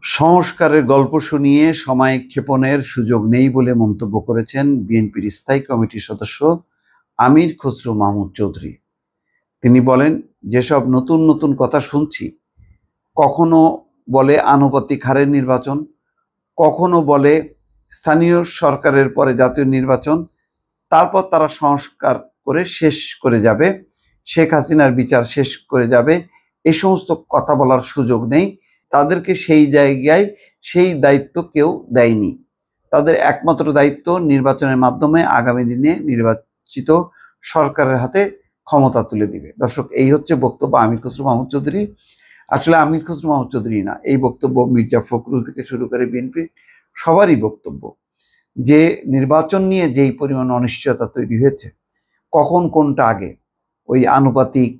সংস্কারের গল্প শুনিয়ে সময় ক্ষেপণের সুযোগ নেই বলে মন্তব্য করেছেন বিএনপির স্থায়ী কমিটির সদস্য আমির খসরু মাহমুদ চৌধুরী। তিনি বলেন, যেসব নতুন নতুন কথা শুনছি, কখনো বলে আনুপাতিক হারের নির্বাচন, কখনো বলে স্থানীয় সরকারের পরে জাতীয় নির্বাচন, তারপর তারা সংস্কার করে শেষ করে যাবে, শেখ হাসিনার বিচার শেষ করে যাবে, এই সমস্ত কথা বলার সুযোগ নেই। তাদেরকে সেই জায়গায় সেই দায়িত্ব কেউ দেয়নি। তাদের একমাত্র দায়িত্ব নির্বাচনের মাধ্যমে আগামী দিনে নির্বাচিত সরকারের হাতে ক্ষমতা তুলে দিবে। দর্শক, এই হচ্ছে বক্তব্য আমির খসরু মাহমুদ চৌধুরী। আসলে আমির খসরু মাহমুদ চৌধুরী না, এই বক্তব্য মির্জা ফখরুল থেকে শুরু করে বিএনপি সবারই বক্তব্য যে নির্বাচন নিয়ে যেই পরিমাণ অনিশ্চয়তা তৈরি হয়েছে, কখন কোনটা আগে, ওই আনুপাতিক,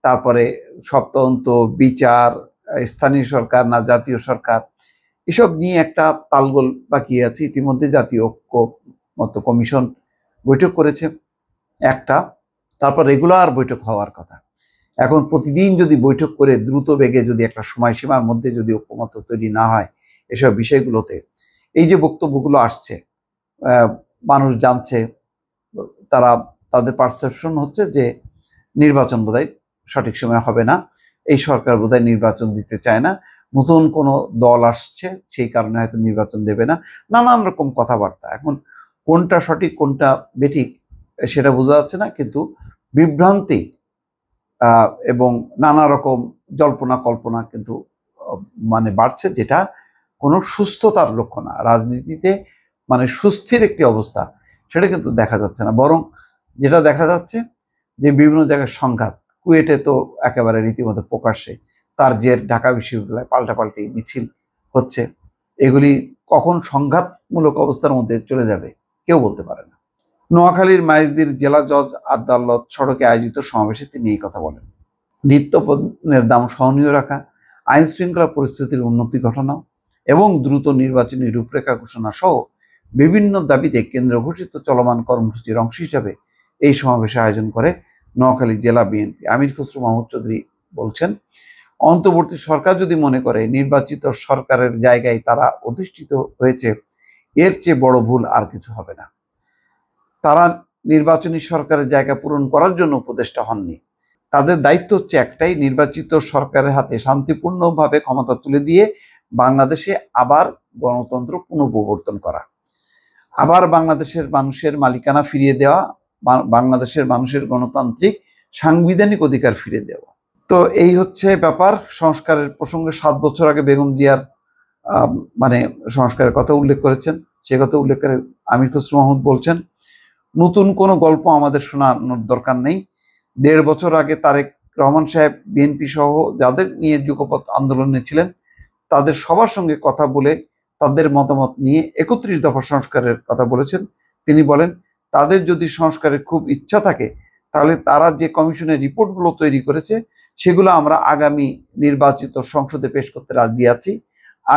তারপরে স্বতন্ত্র বিচার, স্থানীয় সরকার না জাতীয় সরকার, এসব নিয়ে একটা তালগোল বাকি আছে। ইতিমধ্যে জাতীয় ঐক্য মত কমিশন বৈঠক করেছে একটা, তারপর রেগুলার বৈঠক হওয়ার কথা। এখন প্রতিদিন যদি বৈঠক করে দ্রুত বেগে যদি একটা সময়সীমার মধ্যে যদি ঐক্যমত তৈরি না হয় এসব বিষয়গুলোতে, এই যে বক্তব্যগুলো আসছে, মানুষ জানছে, তাদের পারসেপশন হচ্ছে যে নির্বাচন বোধহয় সঠিক সময় হবে না, এই সরকার বোধহয় নির্বাচন দিতে চায় না, নতুন কোনো দল আসছে সেই কারণে হয়তো নির্বাচন দেবে না, নানান রকম কথাবার্তা। এখন কোনটা সঠিক কোনটা বেঠিক সেটা বোঝা যাচ্ছে না, কিন্তু বিভ্রান্তি এবং নানা রকম জল্পনা কল্পনা কিন্তু মানে বাড়ছে, যেটা কোনো সুস্থতার লক্ষণ না। রাজনীতিতে মানে সুস্থির একটি অবস্থা সেটা কিন্তু দেখা যাচ্ছে না, বরং যেটা দেখা যাচ্ছে যে বিভিন্ন জায়গায় সংঘাত। কুয়েটে তো একেবারে রীতিমতো প্রকাশ্যে তার জের ঢাকা বিশ্ববিদ্যালয়ে পাল্টাপাল্টি মিছিল হচ্ছে। এগুলি কখন সংঘাতমূলক অবস্থার মধ্যে চলে যাবে কেউ বলতে পারে না। নোয়াখালীর মাইজদির জেলা জজ আদালত সড়কে আয়োজিত সমাবেশে তিনি এই কথা বলেন। নিত্যপণ্যের দাম সহনীয় রাখা, আইন শৃঙ্খলা পরিস্থিতির উন্নতি ঘটানো এবং দ্রুত নির্বাচনী রূপরেখা ঘোষণা সহ বিভিন্ন দাবিতে কেন্দ্র ঘোষিত চলমান কর্মসূচির অংশ হিসাবে এই সমাবেশে আয়োজন করে নোয়াখালী জেলা বিএনপি। আমির খসরু মাহমুদ চৌধুরী বলছেন, অন্তর্বর্তী সরকার যদি মনে করে নির্বাচিত সরকারের জায়গায় তারা অধিষ্ঠিত হয়েছে, এর চেয়ে বড় ভুল আর কিছু হবে না। তারা নির্বাচনী সরকারের জায়গা পূরণ করার জন্য উপদেষ্টা হননি। তাদের দায়িত্ব হচ্ছে একটাই, নির্বাচিত সরকারের হাতে শান্তিপূর্ণভাবে ক্ষমতা তুলে দিয়ে বাংলাদেশে আবার গণতন্ত্র পুনঃপ্রবর্তন করা, আবার বাংলাদেশের মানুষের মালিকানা ফিরিয়ে দেওয়া, বাংলাদেশের মানুষের গণতান্ত্রিক সাংবিধানিক অধিকার ফিরে দেওয়া। তো এই হচ্ছে ব্যাপার। সংস্কারের প্রসঙ্গে 7 বছর আগে বেগম জিয়ার মানে সংস্কারের কথা উল্লেখ করেছেন। সে কথা উল্লেখ করে আমির খসরু মাহমুদ বলছেন, নতুন কোনো গল্প আমাদের শোনানোর দরকার নেই। 1.5 বছর আগে তারেক রহমান সাহেব বিএনপি সহ যাদের নিয়ে যুগপৎ আন্দোলনে ছিলেন তাদের সবার সঙ্গে কথা বলে তাদের মতামত নিয়ে 31 দফা সংস্কারের কথা বলেছেন। তিনি বলেন, তাদের যদি সংস্কারের খুব ইচ্ছা থাকে তাহলে তারা যে কমিশনের রিপোর্টগুলো তৈরি করেছে সেগুলো আমরা আগামী নির্বাচিত সংসদে পেশ করতে রাজি আছি।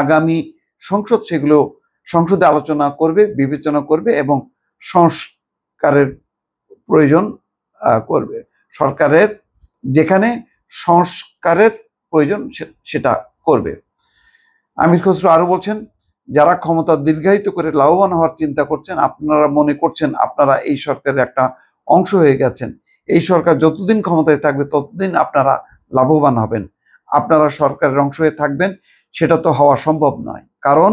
আগামী সংসদ সেগুলো সংসদে আলোচনা করবে, বিবেচনা করবে এবং সংস্কারের প্রয়োজন করবে। সরকারের যেখানে সংস্কারের প্রয়োজন সেটা করবে। আমির খসরু আরো বলছেন, যারা ক্ষমতা দীর্ঘায়িত করে লাভবান হওয়ার চিন্তা করছেন, আপনারা মনে করছেন আপনারা এই সরকারের একটা অংশ হয়ে গেছেন, এই সরকার যতদিন ক্ষমতায় থাকবে ততদিন আপনারা লাভবান হবেন। আপনারা সরকারের অংশ হয়ে থাকবেন সেটা তো হওয়া সম্ভব নয়, কারণ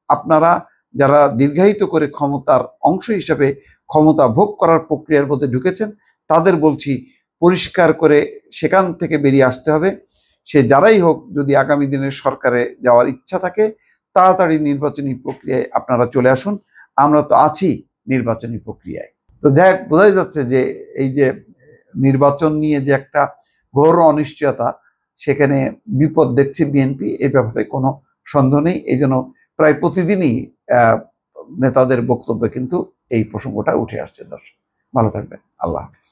আপনারা যারা দীর্ঘায়িত করে ক্ষমতার অংশ হিসেবে ক্ষমতা ভোগ করার প্রক্রিয়ার মধ্যে ঢুকেছেন তাদের বলছি পরিষ্কার করে সেখান থেকে বেরিয়ে আসতে হবে। সে যারাই হোক, যদি আগামী দিনের সরকারে যাওয়ার ইচ্ছা থাকে তাড়াতাড়ি নির্বাচনী প্রক্রিয়ায় আপনারা চলে আসুন, আমরা তো আছি নির্বাচনী প্রক্রিয়ায়। তো যাই হোক, বোঝাই যাচ্ছে যে এই যে নির্বাচন নিয়ে যে একটা ঘোর অনিশ্চয়তা, সেখানে বিপদ দেখছে বিএনপি, এই ব্যাপারে কোনো সন্দেহ নেই। এই জন্য প্রায় প্রতিদিনই নেতাদের বক্তব্যে কিন্তু এই প্রসঙ্গটা উঠে আসছে। দর্শক, ভালো থাকবেন। আল্লাহ হাফিজ।